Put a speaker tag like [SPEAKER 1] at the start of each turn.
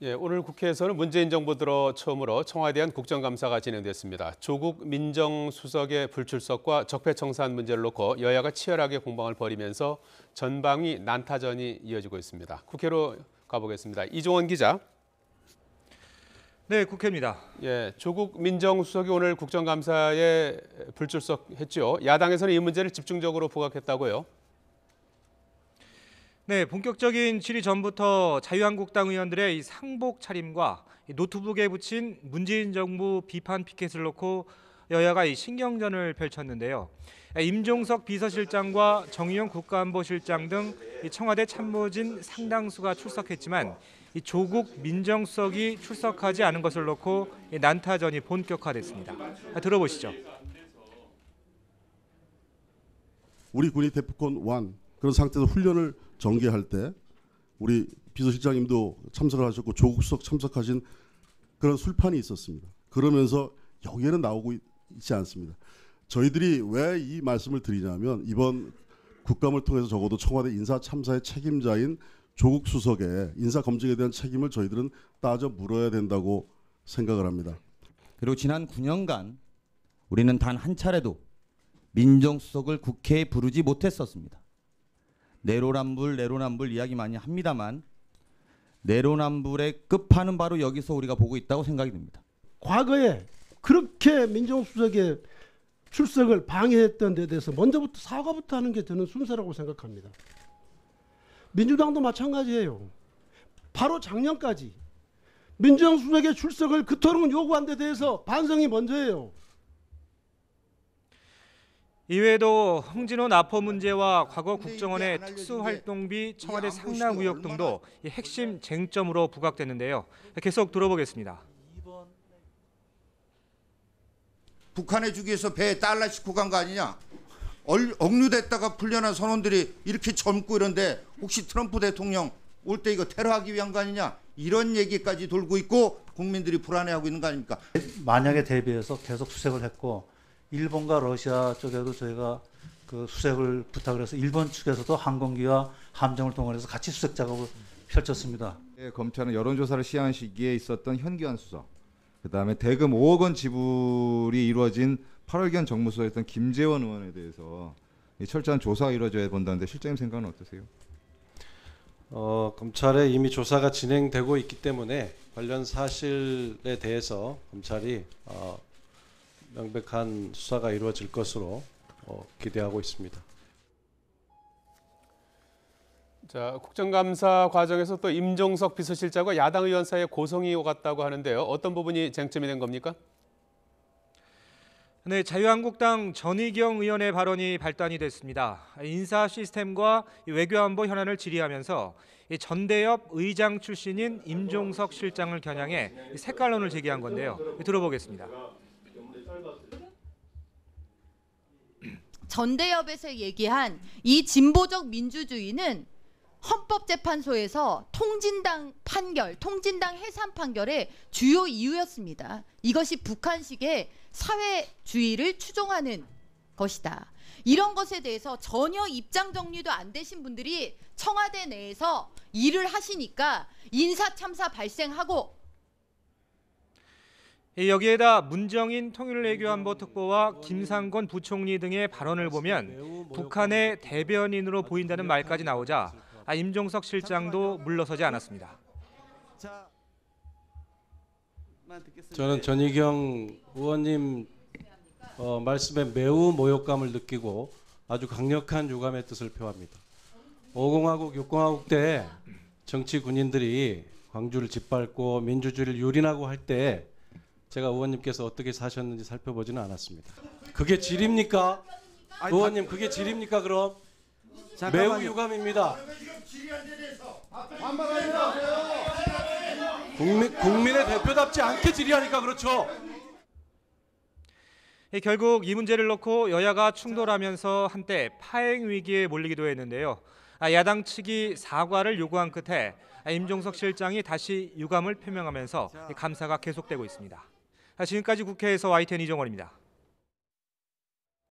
[SPEAKER 1] 예, 오늘 국회에서는 문재인 정부 들어 처음으로 청와대에 대한 국정감사가 진행됐습니다. 조국 민정수석의 불출석과 적폐청산 문제를 놓고 여야가 치열하게 공방을 벌이면서 전방위 난타전이 이어지고 있습니다. 국회로 가보겠습니다. 이종원 기자.
[SPEAKER 2] 네, 국회입니다.
[SPEAKER 1] 예, 조국 민정수석이 오늘 국정감사에 불출석했죠. 야당에서는 이 문제를 집중적으로 부각했다고요.
[SPEAKER 2] 네, 본격적인 질의 전부터 자유한국당 의원들의 이 상복 차림과 노트북에 붙인 문재인 정부 비판 피켓을 놓고 여야가 이 신경전을 펼쳤는데요. 임종석 비서실장과 정의용 국가안보실장 등 청와대 참모진 상당수가 출석했지만 이 조국 민정수석이 출석하지 않은 것을 놓고 난타전이 본격화됐습니다. 들어보시죠.
[SPEAKER 3] 우리 군이 대포권 1 그런 상태에서 훈련을 전개할 때 우리 비서실장님도 참석을 하셨고 조국 수석 참석하신 그런 술판이 있었습니다. 그러면서 여기에는 나오고 있지 않습니다. 저희들이 왜 이 말씀을 드리냐면 이번 국감을 통해서 적어도 청와대 인사 참사의 책임자인 조국 수석의 인사 검증에 대한 책임을 저희들은 따져 물어야 된다고 생각을 합니다.
[SPEAKER 4] 그리고 지난 9년간 우리는 단 한 차례도 민정수석을 국회에 부르지 못했었습니다. 내로남불 이야기 많이 합니다만 내로남불의 끝판은 바로 여기서 우리가 보고 있다고 생각이 듭니다.
[SPEAKER 5] 과거에 그렇게 민정수석의 출석을 방해했던 데 대해서 먼저부터 사과부터 하는 게 저는 순서라고 생각합니다. 민주당도 마찬가지예요. 바로 작년까지 민정수석의 출석을 그토록 요구한 데 대해서 반성이 먼저예요.
[SPEAKER 2] 이외에도 홍진호 납포 문제와 과거 국정원의 특수활동비 청와대 상납 의혹 등도 핵심 쟁점으로 부각됐는데요. 계속 들어보겠습니다.
[SPEAKER 6] 북한에 주기 위해서 배에 달러 싣고 간 거 아니냐? 억류됐다가 풀려난 선원들이 이렇게 젊고 이런데 혹시 트럼프 대통령 올 때 이거 테러하기 위한 거 아니냐? 이런 얘기까지 돌고 있고 국민들이 불안해하고 있는 거 아닙니까?
[SPEAKER 7] 만약에 대비해서 계속 수색을 했고 일본과 러시아 쪽에도 저희가 그 수색을 부탁을 해서 일본 측에서도 항공기와 함정을 동원해서 같이 수색 작업을 펼쳤습니다.
[SPEAKER 8] 검찰은 여론조사를 시행한 시기에 있었던 현기환 수석, 그다음에 대금 5억 원 지불이 이루어진 8월경 정무수석이었던 김재원 의원에 대해서 철저한 조사가 이루어져야 본다는데 실장님 생각은 어떠세요?
[SPEAKER 9] 검찰에 이미 조사가 진행되고 있기 때문에 관련 사실에 대해서 검찰이 명백한 수사가 이루어질 것으로 기대하고 있습니다.
[SPEAKER 1] 자, 국정감사 과정에서 또 임종석 비서실장과 야당 의원 사이에 고성이 오갔다고 하는데요. 어떤 부분이 쟁점이 된 겁니까?
[SPEAKER 2] 네, 자유한국당 전희경 의원의 발언이 발단이 됐습니다. 인사 시스템과 외교안보 현안을 질의하면서 전대협 의장 출신인 임종석 실장을 겨냥해 색깔론을 제기한 건데요. 들어보겠습니다.
[SPEAKER 10] 전대협에서 얘기한 이 진보적 민주주의는 헌법재판소에서 통진당 해산 판결의 주요 이유였습니다. 이것이 북한식의 사회주의를 추종하는 것이다. 이런 것에 대해서 전혀 입장 정리도 안 되신 분들이 청와대 내에서 일을 하시니까 인사참사 발생하고
[SPEAKER 2] 여기에다 문정인 통일외교안보특보와 김상곤 부총리 등의 발언을 보면 북한의 대변인으로 보인다는 말까지 나오자 임종석 실장도 물러서지 않았습니다.
[SPEAKER 9] 저는 전희경 의원님 말씀에 매우 모욕감을 느끼고 아주 강력한 유감의 뜻을 표합니다. 5공화국, 6공화국 때 정치 군인들이 광주를 짓밟고 민주주의를 유린하고 할 때 제가 의원님께서 어떻게 사셨는지 살펴보지는 않았습니다. 그게 질입니까? 의원님, 그게 질입니까 그럼? 잠깐만요. 매우 유감입니다. 국민의 대표답지 않게 질의하니까 그렇죠.
[SPEAKER 2] 결국 이 문제를 놓고 여야가 충돌하면서 한때 파행 위기에 몰리기도 했는데요. 야당 측이 사과를 요구한 끝에 임종석 실장이 다시 유감을 표명하면서 감사가 계속되고 있습니다. 지금까지 국회에서 YTN 이종원입니다.